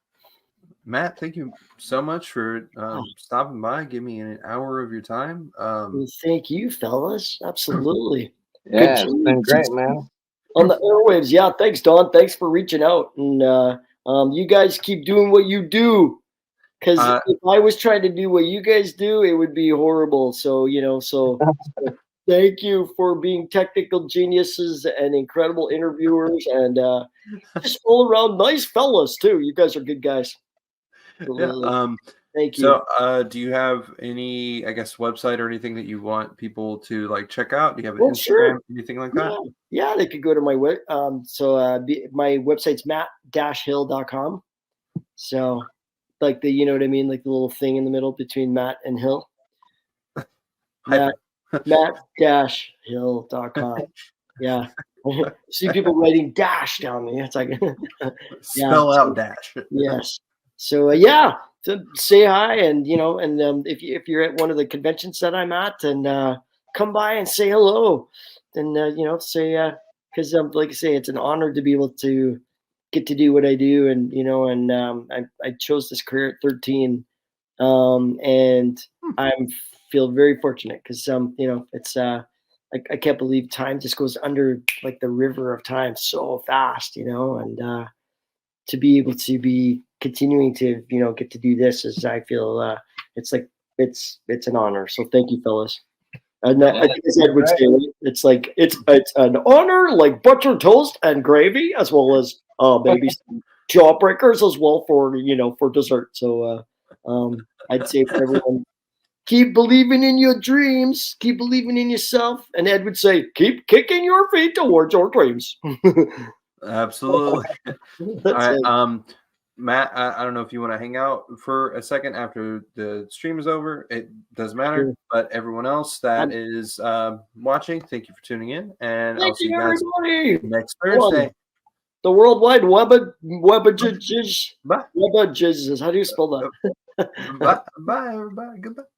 Matt, thank you so much for stopping by. Give me an hour of your time. Thank you, fellas. Absolutely. Yeah, it's been great, man. On the airwaves. Yeah, thanks, Don. Thanks for reaching out. And you guys keep doing what you do. Because if I was trying to do what you guys do, it would be horrible. So, thank you for being technical geniuses and incredible interviewers, and just all around nice fellas, too. You guys are good guys. Yeah, thank you. So, do you have any, I guess, website or anything that you want people to like check out? Do you have an Instagram, anything like that? Yeah, they could go to my web. My website's matt-hill.com. So, like the, you know what I mean, like the little thing in the middle between Matt and Hill. Matt-hill.com. Yeah. See people writing dash down there. It's like spell out dash. Yes. So to say hi, and if you're at one of the conventions that I'm at, and come by and say hello, and say because like I say, it's an honor to be able to get to do what I do, and and I chose this career at 13, and I'm feel very fortunate because it's I can't believe time just goes under like the river of time so fast, and to be able to be continuing to get to do this is I feel it's like it's an honor. So thank you, fellas. And I think as Ed would say, it's like it's an honor, like butcher toast and gravy, as well as maybe some jawbreakers as well for for dessert. So I'd say for everyone, keep believing in your dreams, keep believing in yourself, and Ed would say, keep kicking your feet towards your dreams. Absolutely. All That's right. it. Matt, I don't know if you want to hang out for a second after the stream is over. It doesn't matter. Sure. But everyone else that I'm- is watching, thank you for tuning in. And I'll Thank see you, you guys everybody. next Come on. Thursday. The Worldwide Webbages. Bye. Webbages. How do you spell that? Bye, everybody. Goodbye.